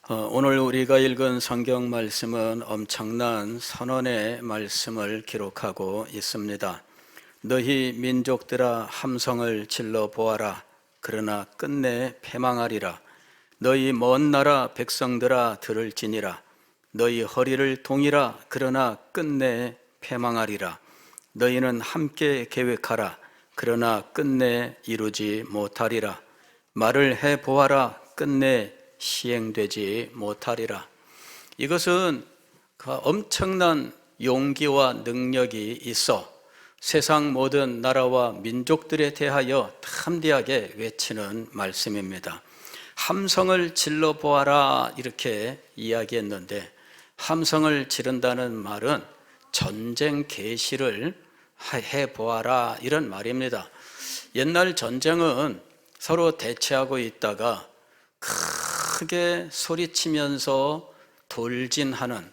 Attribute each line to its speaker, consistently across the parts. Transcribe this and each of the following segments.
Speaker 1: 오늘 우리가 읽은 성경 말씀은 엄청난 선언의 말씀을 기록하고 있습니다. 너희 민족들아 함성을 질러 보아라. 그러나 끝내 패망하리라. 너희 먼 나라 백성들아 들을지니라. 너희 허리를 동이라. 그러나 끝내 패망하리라. 너희는 함께 계획하라. 그러나 끝내 이루지 못하리라. 말을 해 보아라. 끝내 시행되지 못하리라. 이것은 엄청난 용기와 능력이 있어 세상 모든 나라와 민족들에 대하여 담대하게 외치는 말씀입니다. 함성을 질러 보아라 이렇게 이야기했는데, 함성을 지른다는 말은 전쟁 개시를 해 보아라 이런 말입니다. 옛날 전쟁은 서로 대치하고 있다가 크게 소리치면서 돌진하는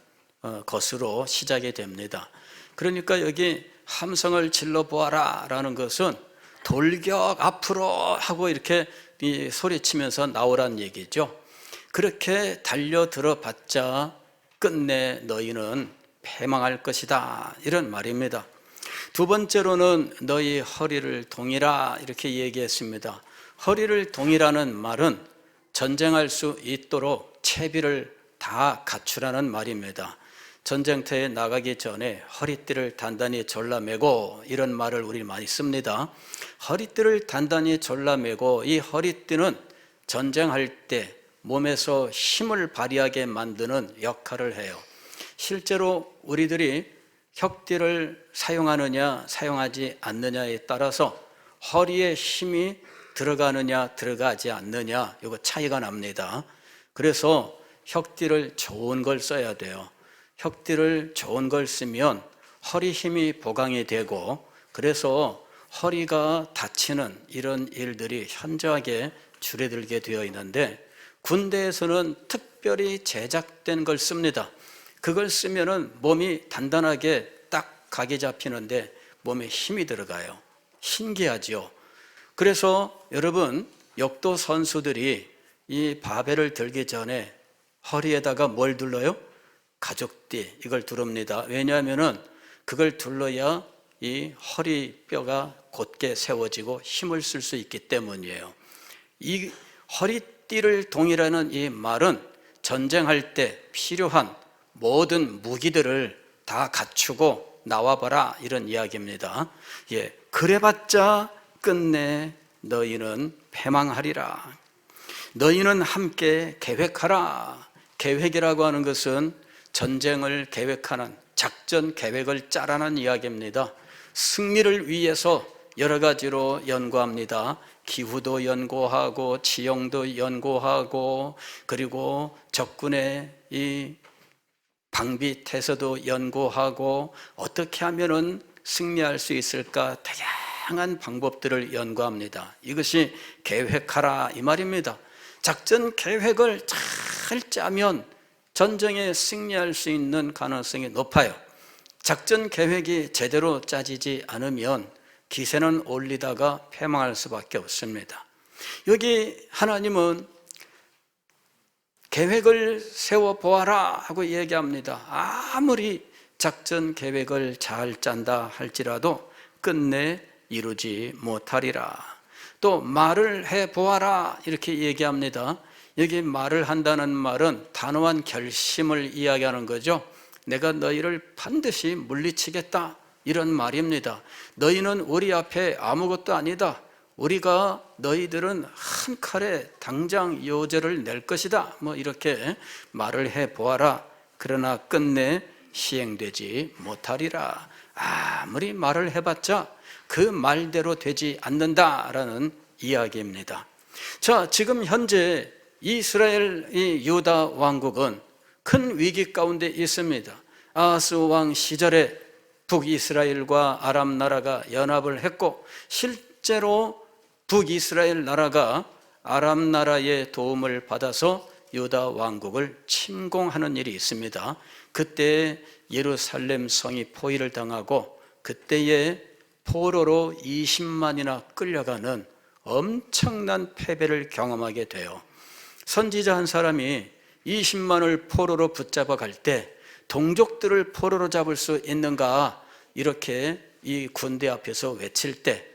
Speaker 1: 것으로 시작이 됩니다. 그러니까 여기 함성을 질러 보아라 라는 것은 돌격 앞으로 하고 이렇게 소리치면서 나오란 얘기죠. 그렇게 달려들어 봤자 끝내 너희는 패망할 것이다 이런 말입니다. 두 번째로는 너희 허리를 동이라 이렇게 얘기했습니다. 허리를 동이라는 말은 전쟁할 수 있도록 채비를 다 갖추라는 말입니다. 전쟁터에 나가기 전에 허리띠를 단단히 졸라매고 이런 말을 우리 많이 씁니다. 허리띠를 단단히 졸라매고, 이 허리띠는 전쟁할 때 몸에서 힘을 발휘하게 만드는 역할을 해요. 실제로 우리들이 혁띠를 사용하느냐 사용하지 않느냐에 따라서 허리에 힘이 들어가느냐 들어가지 않느냐 이거 차이가 납니다. 그래서 혁띠를 좋은 걸 써야 돼요. 혁띠를 좋은 걸 쓰면 허리 힘이 보강이 되고, 그래서 허리가 다치는 이런 일들이 현저하게 줄어들게 되어 있는데, 군대에서는 특별히 제작된 걸 씁니다. 그걸 쓰면은 몸이 단단하게 딱 각이 잡히는데 몸에 힘이 들어가요. 신기하죠. 그래서 여러분, 역도 선수들이 이 바벨을 들기 전에 허리에다가 뭘 둘러요? 가죽띠, 이걸 두릅니다. 왜냐하면 그걸 둘러야 이 허리뼈가 곧게 세워지고 힘을 쓸 수 있기 때문이에요. 이 허리띠를 동이라는 이 말은 전쟁할 때 필요한 모든 무기들을 다 갖추고 나와봐라 이런 이야기입니다. 그래봤자 끝내 너희는 패망하리라. 너희는 함께 계획하라. 계획이라고 하는 것은 전쟁을 계획하는, 작전 계획을 짜라는 이야기입니다. 승리를 위해서 여러 가지로 연구합니다. 기후도 연구하고 지형도 연구하고, 그리고 적군의 이 방비 태세도 연구하고, 어떻게 하면은 승리할 수 있을까 다양한 방법들을 연구합니다. 이것이 계획하라 이 말입니다. 작전 계획을 잘 짜면 전쟁에 승리할 수 있는 가능성이 높아요. 작전 계획이 제대로 짜지지 않으면 기세는 올리다가 패망할 수밖에 없습니다. 여기 하나님은 계획을 세워보아라 하고 얘기합니다. 아무리 작전 계획을 잘 짠다 할지라도 끝내 이루지 못하리라. 또 말을 해보아라 이렇게 얘기합니다. 여기 말을 한다는 말은 단호한 결심을 이야기하는 거죠. 내가 너희를 반드시 물리치겠다 이런 말입니다. 너희는 우리 앞에 아무것도 아니다. 우리가 너희들은 한 칼에 당장 요절을 낼 것이다. 이렇게 말을 해보아라. 그러나 끝내 시행되지 못하리라. 아무리 말을 해봤자 그 말대로 되지 않는다라는 이야기입니다. 자, 지금 현재 이스라엘 유다 왕국은 큰 위기 가운데 있습니다. 아하스 왕 시절에 북이스라엘과 아람 나라가 연합을 했고, 실제로 북이스라엘 나라가 아람 나라의 도움을 받아서 유다 왕국을 침공하는 일이 있습니다. 그때 예루살렘 성이 포위를 당하고, 그때에 포로로 20만이나 끌려가는 엄청난 패배를 경험하게 돼요. 선지자 한 사람이 20만을 포로로 붙잡아 갈 때 동족들을 포로로 잡을 수 있는가, 이렇게 이 군대 앞에서 외칠 때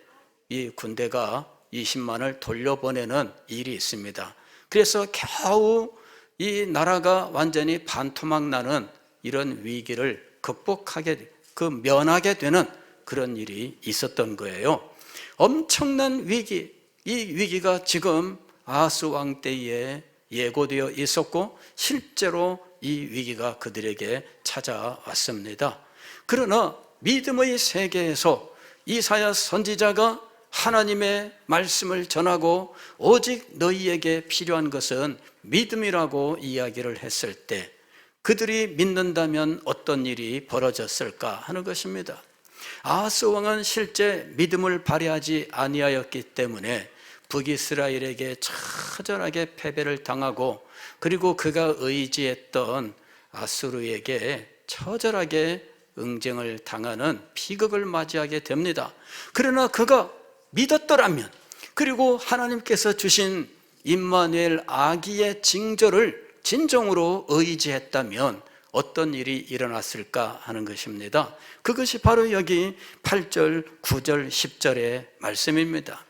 Speaker 1: 이 군대가 20만을 돌려보내는 일이 있습니다. 그래서 겨우 이 나라가 완전히 반토막 나는 이런 위기를 면하게 되는 그런 일이 있었던 거예요. 엄청난 위기, 이 위기가 지금 아하스 왕 때에 예고되어 있었고 실제로 이 위기가 그들에게 찾아왔습니다. 그러나 믿음의 세계에서 이사야 선지자가 하나님의 말씀을 전하고 오직 너희에게 필요한 것은 믿음이라고 이야기를 했을 때 그들이 믿는다면 어떤 일이 벌어졌을까 하는 것입니다. 아하스 왕은 실제 믿음을 발휘하지 아니하였기 때문에 북이스라엘에게 처절하게 패배를 당하고, 그리고 그가 의지했던 아수르에게 처절하게 응징을 당하는 비극을 맞이하게 됩니다. 그러나 그가 믿었더라면, 그리고 하나님께서 주신 임마누엘 아기의 징조를 진정으로 의지했다면 어떤 일이 일어났을까 하는 것입니다. 그것이 바로 여기 8절, 9절, 10절의 말씀입니다.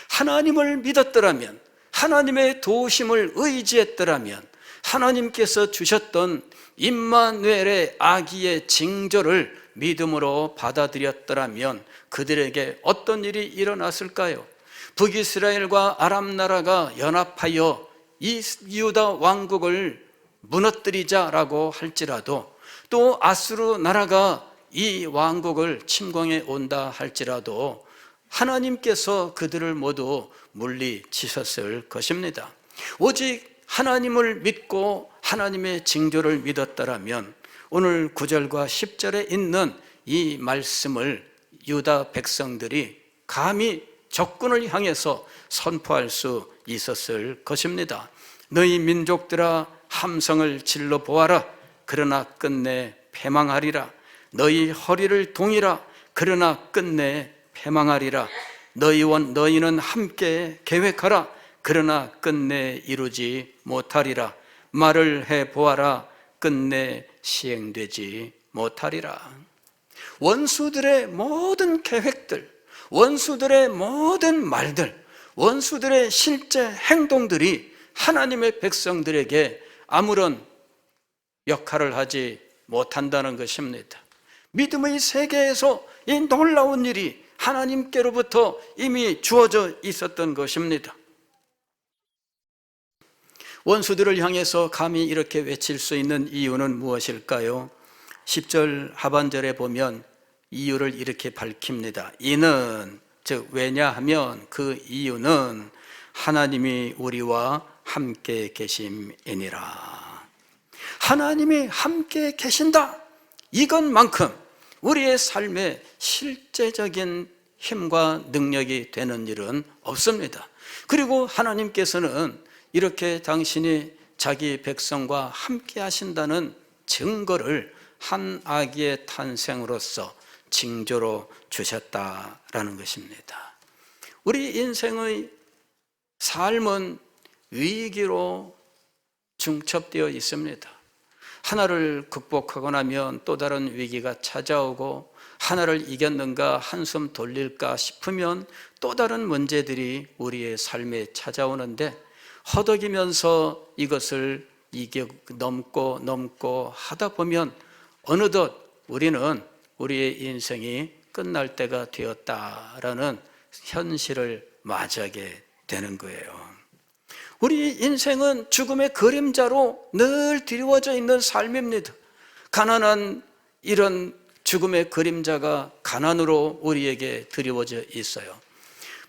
Speaker 1: 하나님을 믿었더라면, 하나님의 도우심을 의지했더라면, 하나님께서 주셨던 임마누엘의 아기의 징조를 믿음으로 받아들였더라면 그들에게 어떤 일이 일어났을까요? 북이스라엘과 아람 나라가 연합하여 이 유다 왕국을 무너뜨리자라고 할지라도, 또 아수르 나라가 이 왕국을 침공해 온다 할지라도 하나님께서 그들을 모두 물리치셨을 것입니다. 오직 하나님을 믿고 하나님의 징조를 믿었더라면 오늘 9절과 10절에 있는 이 말씀을 유다 백성들이 감히 적군을 향해서 선포할 수 있었을 것입니다. 너희 민족들아 함성을 질러 보아라. 그러나 끝내 패망하리라. 너희 허리를 동이라. 그러나 끝내 패망하리라. 너희는 함께 계획하라. 그러나 끝내 이루지 못하리라. 말을 해 보아라. 끝내 시행되지 못하리라. 원수들의 모든 계획들, 원수들의 모든 말들, 원수들의 실제 행동들이 하나님의 백성들에게 아무런 역할을 하지 못한다는 것입니다. 믿음의 세계에서 이 놀라운 일이 하나님께로부터 이미 주어져 있었던 것입니다. 원수들을 향해서 감히 이렇게 외칠 수 있는 이유는 무엇일까요? 10절 하반절에 보면 이유를 이렇게 밝힙니다. 이는, 즉 왜냐하면 그 이유는 하나님이 우리와 함께 계심이니라. 하나님이 함께 계신다, 이것만큼 우리의 삶에 실제적인 힘과 능력이 되는 일은 없습니다. 그리고 하나님께서는 이렇게 당신이 자기 백성과 함께 하신다는 증거를 한 아기의 탄생으로서 징조로 주셨다라는 것입니다. 우리 인생의 삶은 위기로 중첩되어 있습니다. 하나를 극복하고 나면 또 다른 위기가 찾아오고, 하나를 이겼는가 한숨 돌릴까 싶으면 또 다른 문제들이 우리의 삶에 찾아오는데, 허덕이면서 이것을 넘고 하다 보면 어느덧 우리는 우리의 인생이 끝날 때가 되었다라는 현실을 맞이하게 되는 거예요. 우리 인생은 죽음의 그림자로 늘 드리워져 있는 삶입니다. 가난한 이런 죽음의 그림자가 가난으로 우리에게 드리워져 있어요.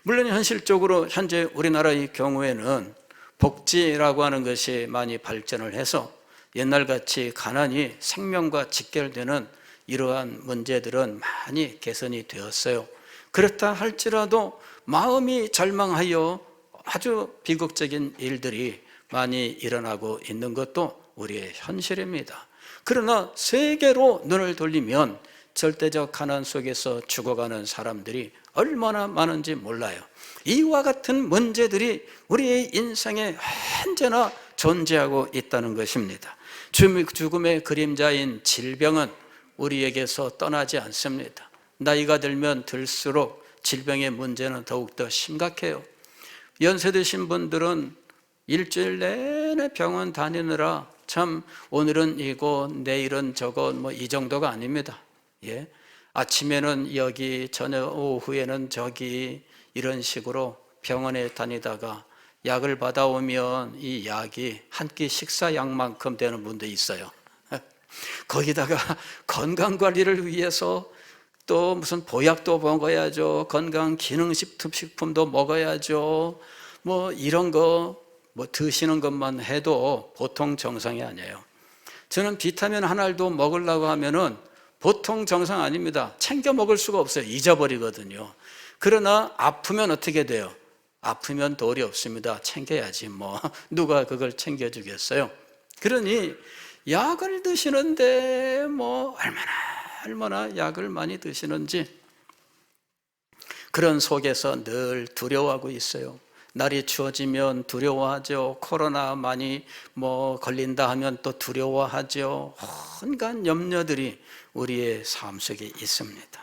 Speaker 1: 물론 현실적으로 현재 우리나라의 경우에는 복지라고 하는 것이 많이 발전을 해서 옛날같이 가난이 생명과 직결되는 이러한 문제들은 많이 개선이 되었어요. 그렇다 할지라도 마음이 절망하여 아주 비극적인 일들이 많이 일어나고 있는 것도 우리의 현실입니다. 그러나 세계로 눈을 돌리면 절대적 가난 속에서 죽어가는 사람들이 얼마나 많은지 몰라요. 이와 같은 문제들이 우리의 인생에 언제나 존재하고 있다는 것입니다. 죽음의 그림자인 질병은 우리에게서 떠나지 않습니다. 나이가 들면 들수록 질병의 문제는 더욱더 심각해요. 연세 드신 분들은 일주일 내내 병원 다니느라 참 오늘은 이거 내일은 저거 뭐 이 정도가 아닙니다. 예. 아침에는 여기 저녁 오후에는 저기 이런 식으로 병원에 다니다가 약을 받아오면 이 약이 한 끼 식사약만큼 되는 분도 있어요. 거기다가 건강관리를 위해서 또 무슨 보약도 먹어야죠. 건강기능식품도 먹어야죠. 뭐 이런 거 뭐 드시는 것만 해도 보통 정상이 아니에요. 저는 비타민 한 알도 먹으려고 하면은 보통 정상 아닙니다. 챙겨 먹을 수가 없어요. 잊어버리거든요. 그러나 아프면 어떻게 돼요? 아프면 도리 없습니다. 챙겨야지 뭐 누가 그걸 챙겨주겠어요. 그러니 약을 드시는데 뭐 얼마나 약을 많이 드시는지 그런 속에서 늘 두려워하고 있어요. 날이 추워지면 두려워하죠. 코로나 많이 뭐 걸린다 하면 또 두려워하죠. 온갖 염려들이 우리의 삶 속에 있습니다.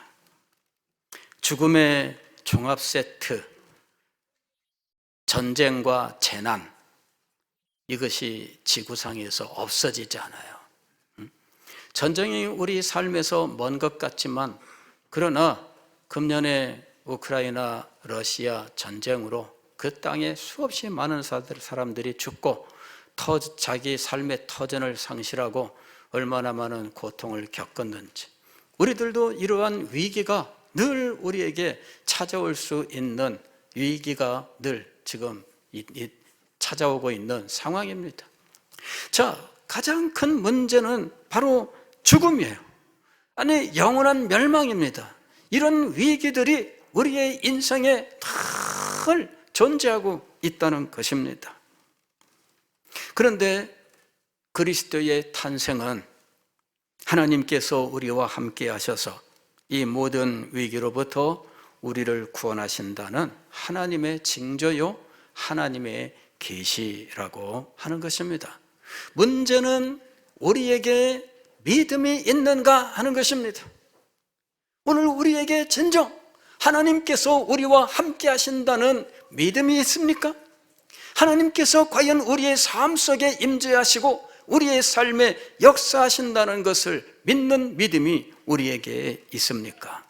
Speaker 1: 죽음의 종합 세트, 전쟁과 재난, 이것이 지구상에서 없어지지 않아요. 전쟁이 우리 삶에서 먼 것 같지만 그러나 금년에 우크라이나 러시아 전쟁으로 그 땅에 수없이 많은 사람들이 죽고 자기 삶의 터전을 상실하고 얼마나 많은 고통을 겪었는지, 우리들도 이러한 위기가 늘 우리에게 찾아올 수 있는 위기가 늘 지금 찾아오고 있는 상황입니다. 자, 가장 큰 문제는 바로 죽음이에요. 아니, 영원한 멸망입니다. 이런 위기들이 우리의 인생에 늘 존재하고 있다는 것입니다. 그런데 그리스도의 탄생은 하나님께서 우리와 함께 하셔서 이 모든 위기로부터 우리를 구원하신다는 하나님의 징조요, 하나님의 계시라고 하는 것입니다. 문제는 우리에게 믿음이 있는가 하는 것입니다. 오늘 우리에게 진정 하나님께서 우리와 함께 하신다는 믿음이 있습니까? 하나님께서 과연 우리의 삶 속에 임재하시고 우리의 삶에 역사하신다는 것을 믿는 믿음이 우리에게 있습니까?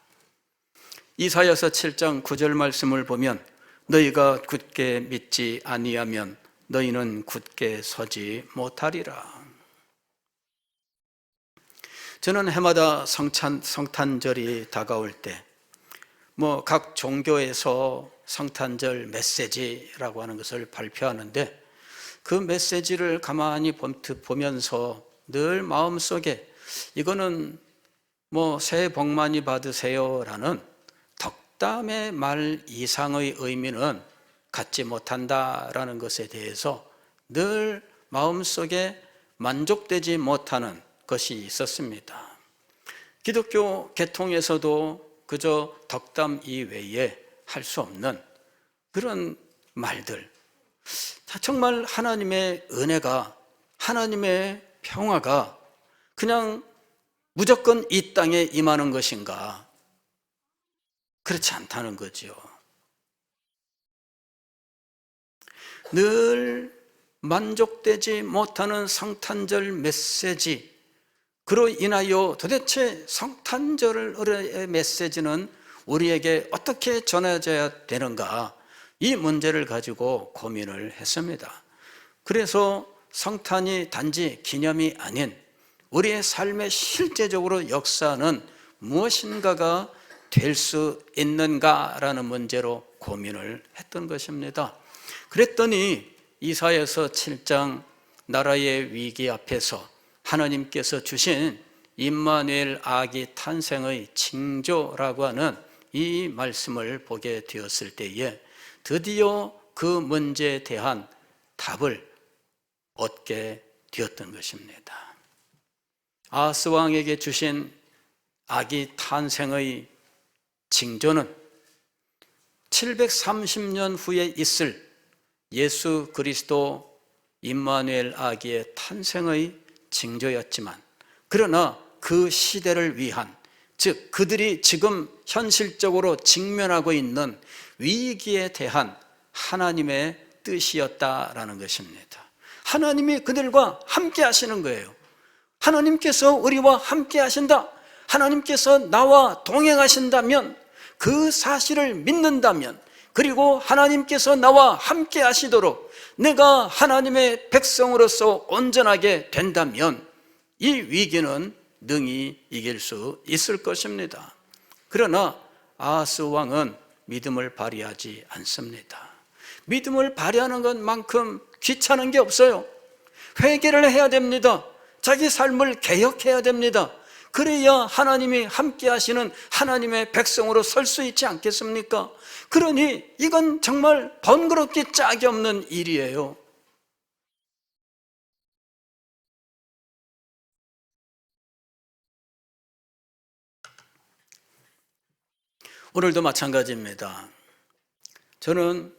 Speaker 1: 이사야서 7장 9절 말씀을 보면 너희가 굳게 믿지 아니하면 너희는 굳게 서지 못하리라. 저는 해마다 성탄절이 다가올 때 각 종교에서 성탄절 메시지라고 하는 것을 발표하는데 그 메시지를 가만히 보면서 늘 마음속에 이거는 새해 복 많이 받으세요라는 덕담의 말 이상의 의미는 갖지 못한다라는 것에 대해서 늘 마음속에 만족되지 못하는 것이 있었습니다. 기독교 계통에서도 그저 덕담 이외에 할 수 없는 그런 말들, 정말 하나님의 은혜가, 하나님의 평화가 그냥 무조건 이 땅에 임하는 것인가? 그렇지 않다는 거죠. 늘 만족되지 못하는 성탄절 메시지, 그로 인하여 도대체 성탄절의 메시지는 우리에게 어떻게 전해져야 되는가, 이 문제를 가지고 고민을 했습니다. 그래서 성탄이 단지 기념이 아닌 우리의 삶에 실제적으로 역사하는 무엇인가가 될 수 있는가라는 문제로 고민을 했던 것입니다. 그랬더니 이사야서 7장 나라의 위기 앞에서 하나님께서 주신 임마누엘 아기 탄생의 징조라고 하는 이 말씀을 보게 되었을 때에 드디어 그 문제에 대한 답을 얻게 되었던 것입니다. 아하스 왕에게 주신 아기 탄생의 징조는 730년 후에 있을 예수 그리스도 임마누엘 아기의 탄생의 징조였지만, 그러나 그 시대를 위한, 즉 그들이 지금 현실적으로 직면하고 있는 위기에 대한 하나님의 뜻이었다라는 것입니다. 하나님이 그들과 함께 하시는 거예요. 하나님께서 우리와 함께 하신다, 하나님께서 나와 동행하신다면, 그 사실을 믿는다면, 그리고 하나님께서 나와 함께 하시도록 내가 하나님의 백성으로서 온전하게 된다면 이 위기는 능히 이길 수 있을 것입니다. 그러나 아하스 왕은 믿음을 발휘하지 않습니다. 믿음을 발휘하는 것만큼 귀찮은 게 없어요. 회개를 해야 됩니다. 자기 삶을 개혁해야 됩니다. 그래야 하나님이 함께 하시는 하나님의 백성으로 설 수 있지 않겠습니까? 그러니 이건 정말 번거롭기 짝이 없는 일이에요. 오늘도 마찬가지입니다. 저는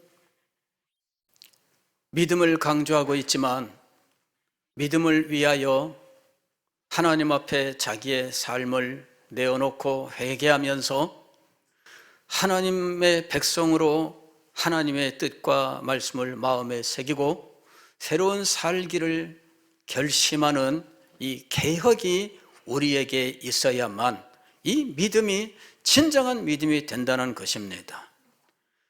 Speaker 1: 믿음을 강조하고 있지만 믿음을 위하여 하나님 앞에 자기의 삶을 내어놓고 회개하면서 하나님의 백성으로 하나님의 뜻과 말씀을 마음에 새기고 새로운 살기를 결심하는 이 개혁이 우리에게 있어야만 이 믿음이 진정한 믿음이 된다는 것입니다.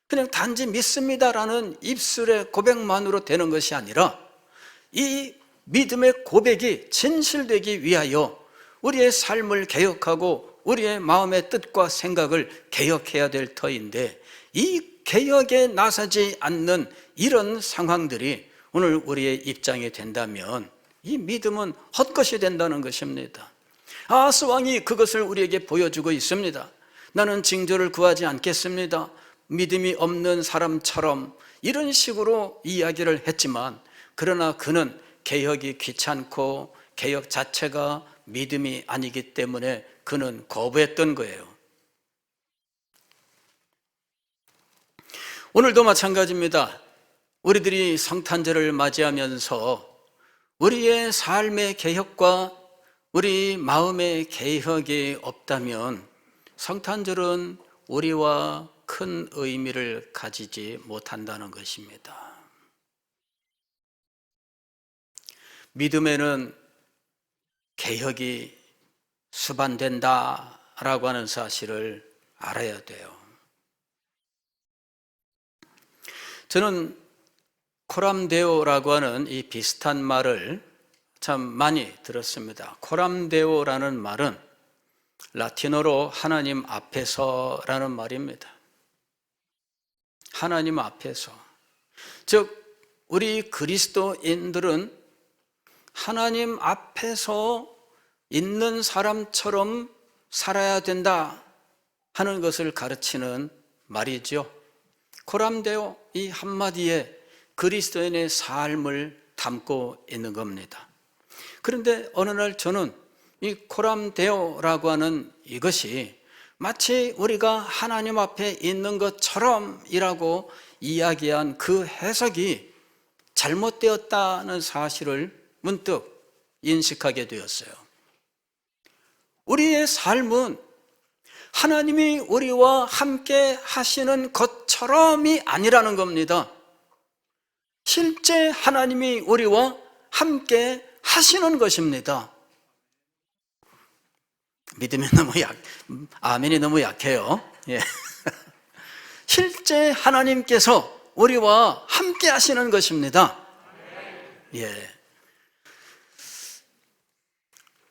Speaker 1: 그냥 단지 믿습니다라는 입술의 고백만으로 되는 것이 아니라 이 믿음의 고백이 진실되기 위하여 우리의 삶을 개혁하고 우리의 마음의 뜻과 생각을 개혁해야 될 터인데, 이 개혁에 나서지 않는 이런 상황들이 오늘 우리의 입장이 된다면 이 믿음은 헛것이 된다는 것입니다. 아하스 왕이 그것을 우리에게 보여주고 있습니다. 나는 징조를 구하지 않겠습니다, 믿음이 없는 사람처럼 이런 식으로 이야기를 했지만, 그러나 그는 개혁이 귀찮고 개혁 자체가 믿음이 아니기 때문에 그는 거부했던 거예요. 오늘도 마찬가지입니다. 우리들이 성탄절을 맞이하면서 우리의 삶의 개혁과 우리 마음의 개혁이 없다면 성탄절은 우리와 큰 의미를 가지지 못한다는 것입니다. 믿음에는 개혁이 수반된다라고 하는 사실을 알아야 돼요. 저는 코람데오라고 하는 이 비슷한 말을 참 많이 들었습니다. 코람데오라는 말은 라틴어로 하나님 앞에서라는 말입니다. 하나님 앞에서. 즉 우리 그리스도인들은 하나님 앞에서 있는 사람처럼 살아야 된다 하는 것을 가르치는 말이죠. 코람데오, 이 한마디에 그리스도인의 삶을 담고 있는 겁니다. 그런데 어느 날 저는 이 코람데오라고 하는 이것이 마치 우리가 하나님 앞에 있는 것처럼이라고 이야기한 그 해석이 잘못되었다는 사실을 문득 인식하게 되었어요. 우리의 삶은 하나님이 우리와 함께 하시는 것처럼이 아니라는 겁니다. 실제 하나님이 우리와 함께 하시는 것입니다. 믿음이 너무 아멘이 너무 약해요. 예. 실제 하나님께서 우리와 함께 하시는 것입니다. 예.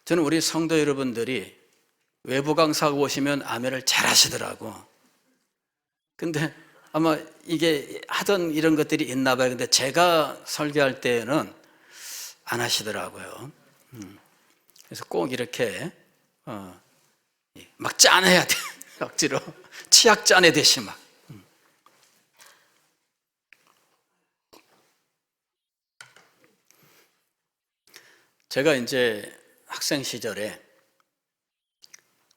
Speaker 1: 저는 우리 성도 여러분들이 외부 강사하고 오시면 아멘을 잘 하시더라고. 근데 아마 이게 하던 이런 것들이 있나 봐요. 근데 제가 설교할 때는 안 하시더라고요. 그래서 꼭 이렇게 막 짠해야 돼. 억지로 치약 짠해듯이 막. 제가 이제 학생 시절에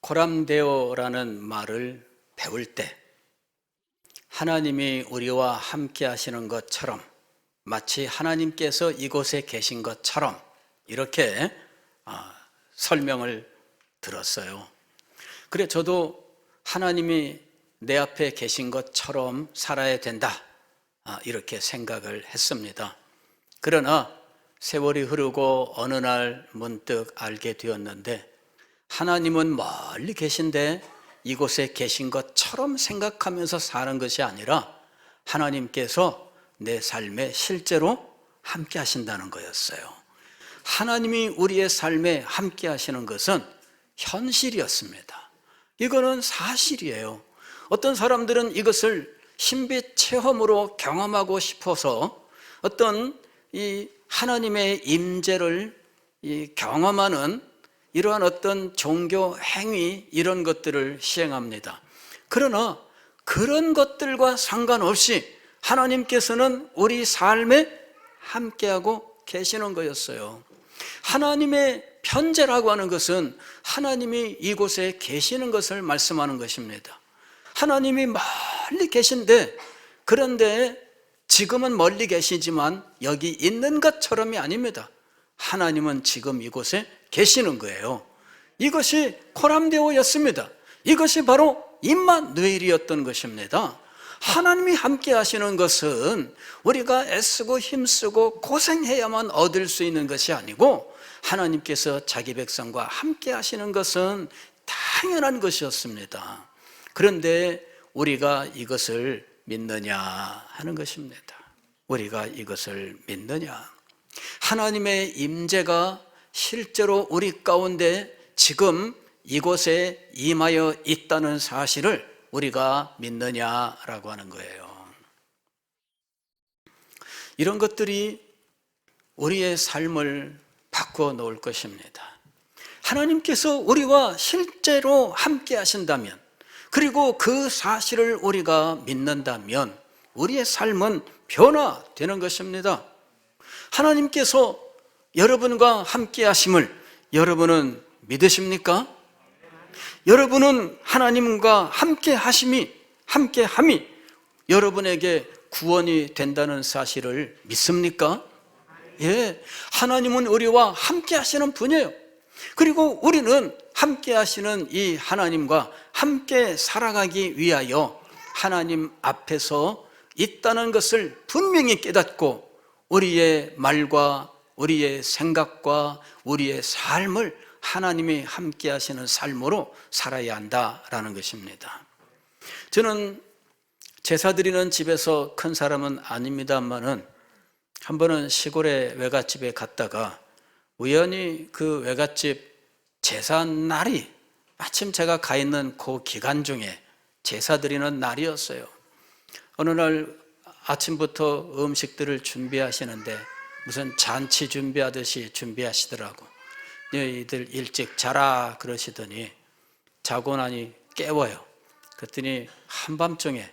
Speaker 1: 코람데오라는 말을 배울 때 하나님이 우리와 함께 하시는 것처럼 마치 하나님께서 이곳에 계신 것처럼 이렇게 설명을 들었어요. 그래, 저도 하나님이 내 앞에 계신 것처럼 살아야 된다, 이렇게 생각을 했습니다. 그러나 세월이 흐르고 어느 날 문득 알게 되었는데, 하나님은 멀리 계신데 이곳에 계신 것처럼 생각하면서 사는 것이 아니라 하나님께서 내 삶에 실제로 함께 하신다는 거였어요. 하나님이 우리의 삶에 함께 하시는 것은 현실이었습니다. 이거는 사실이에요. 어떤 사람들은 이것을 신비 체험으로 경험하고 싶어서 어떤 이 하나님의 임재를 경험하는 이러한 어떤 종교 행위, 이런 것들을 시행합니다. 그러나 그런 것들과 상관없이 하나님께서는 우리 삶에 함께하고 계시는 거였어요. 하나님의 편재라고 하는 것은 하나님이 이곳에 계시는 것을 말씀하는 것입니다. 하나님이 멀리 계신데, 그런데 지금은 멀리 계시지만 여기 있는 것처럼이 아닙니다. 하나님은 지금 이곳에 계시는 거예요. 이것이 코람데오였습니다. 이것이 바로 임마누엘이었던 것입니다. 하나님이 함께 하시는 것은 우리가 애쓰고 힘쓰고 고생해야만 얻을 수 있는 것이 아니고, 하나님께서 자기 백성과 함께 하시는 것은 당연한 것이었습니다. 그런데 우리가 이것을 믿느냐 하는 것입니다. 우리가 이것을 믿느냐? 하나님의 임재가 실제로 우리 가운데 지금 이곳에 임하여 있다는 사실을 우리가 믿느냐라고 하는 거예요. 이런 것들이 우리의 삶을 바꾸어 놓을 것입니다. 하나님께서 우리와 실제로 함께 하신다면, 그리고 그 사실을 우리가 믿는다면 우리의 삶은 변화되는 것입니다. 하나님께서 여러분과 함께 하심을 여러분은 믿으십니까? 여러분은 하나님과 함께 하심이, 함께함이 여러분에게 구원이 된다는 사실을 믿습니까? 예, 하나님은 우리와 함께 하시는 분이에요. 그리고 우리는 함께 하시는 이 하나님과 함께 살아가기 위하여 하나님 앞에서 있다는 것을 분명히 깨닫고 우리의 말과 우리의 생각과 우리의 삶을 하나님이 함께 하시는 삶으로 살아야 한다라는 것입니다. 저는 제사 드리는 집에서 큰 사람은 아닙니다만은 한 번은 시골의 외갓집에 갔다가 우연히 그 외갓집 제사 날이 마침 제가 가 있는 그 기간 중에 제사 드리는 날이었어요. 어느 날 아침부터 음식들을 준비하시는데 무슨 잔치 준비하듯이 준비하시더라고. 너희들 일찍 자라 그러시더니 자고 나니 깨워요. 그랬더니 한밤중에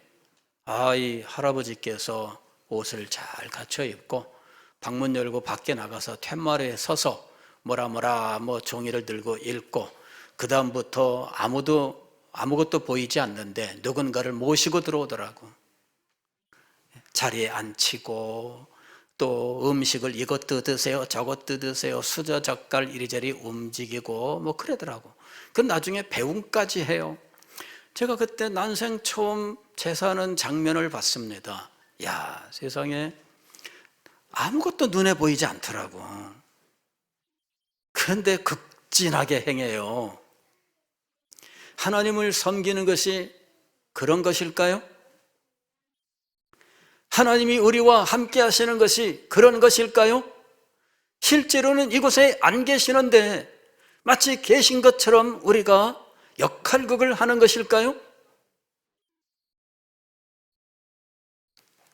Speaker 1: 이 할아버지께서 옷을 잘 갖춰 입고 방문 열고 밖에 나가서 툇마루에 서서 뭐라 종이를 들고 읽고, 그 다음부터 아무것도 보이지 않는데 누군가를 모시고 들어오더라고. 자리에 앉히고 또 음식을 이것도 드세요 저것도 드세요 수저젓갈 이리저리 움직이고 그러더라고. 그 나중에 배웅까지 해요. 제가 그때 난생 처음 제사하는 장면을 봤습니다. 야, 세상에 아무것도 눈에 보이지 않더라고. 그런데 극진하게 행해요. 하나님을 섬기는 것이 그런 것일까요? 하나님이 우리와 함께 하시는 것이 그런 것일까요? 실제로는 이곳에 안 계시는데 마치 계신 것처럼 우리가 역할극을 하는 것일까요?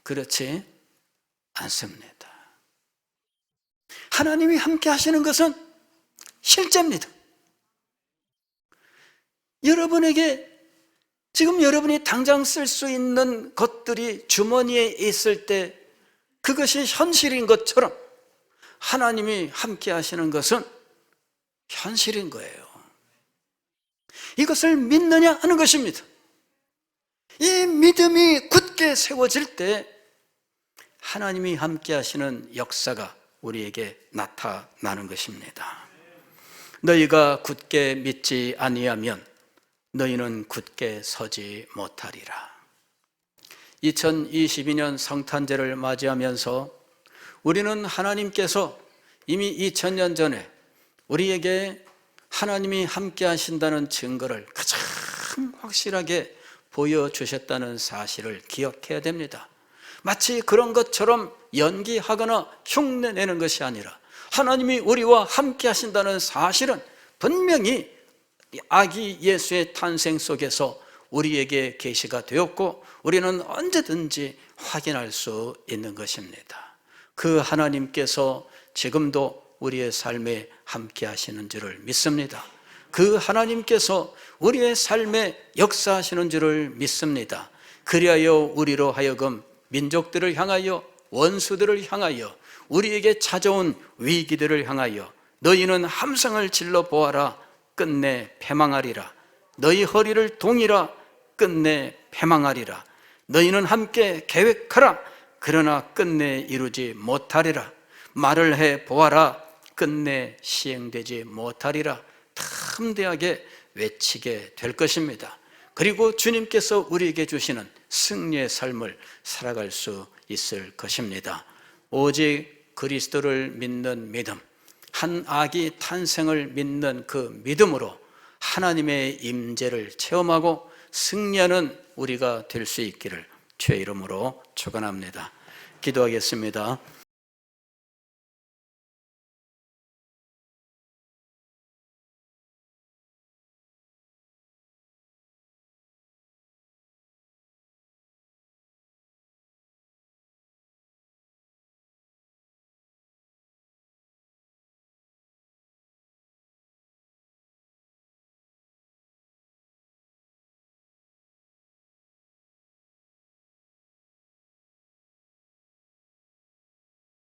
Speaker 1: 그렇지 않습니다. 하나님이 함께 하시는 것은 실제입니다. 여러분에게 지금 여러분이 당장 쓸 수 있는 것들이 주머니에 있을 때 그것이 현실인 것처럼 하나님이 함께 하시는 것은 현실인 거예요. 이것을 믿느냐 하는 것입니다. 이 믿음이 굳게 세워질 때 하나님이 함께 하시는 역사가 우리에게 나타나는 것입니다. 너희가 굳게 믿지 아니하면 너희는 굳게 서지 못하리라. 2022년 성탄절을 맞이하면서 우리는 하나님께서 이미 2000년 전에 우리에게 하나님이 함께 하신다는 증거를 가장 확실하게 보여주셨다는 사실을 기억해야 됩니다. 마치 그런 것처럼 연기하거나 흉내내는 것이 아니라 하나님이 우리와 함께 하신다는 사실은 분명히 아기 예수의 탄생 속에서 우리에게 계시가 되었고 우리는 언제든지 확인할 수 있는 것입니다. 그 하나님께서 지금도 우리의 삶에 함께 하시는 줄을 믿습니다. 그 하나님께서 우리의 삶에 역사하시는 줄을 믿습니다. 그리하여 우리로 하여금 민족들을 향하여 원수들을 향하여 우리에게 찾아온 위기들을 향하여 너희는 함성을 질러 보아라 끝내 패망하리라. 너희 허리를 동이라 끝내 패망하리라. 너희는 함께 계획하라 그러나 끝내 이루지 못하리라. 말을 해 보아라 끝내 시행되지 못하리라. 담대하게 외치게 될 것입니다. 그리고 주님께서 우리에게 주시는 승리의 삶을 살아갈 수 있을 것입니다. 오직 그리스도를 믿는 믿음, 한 아기 탄생을 믿는 그 믿음으로 하나님의 임재를 체험하고 승리하는 우리가 될 수 있기를 주의 이름으로 축원합니다. 기도하겠습니다.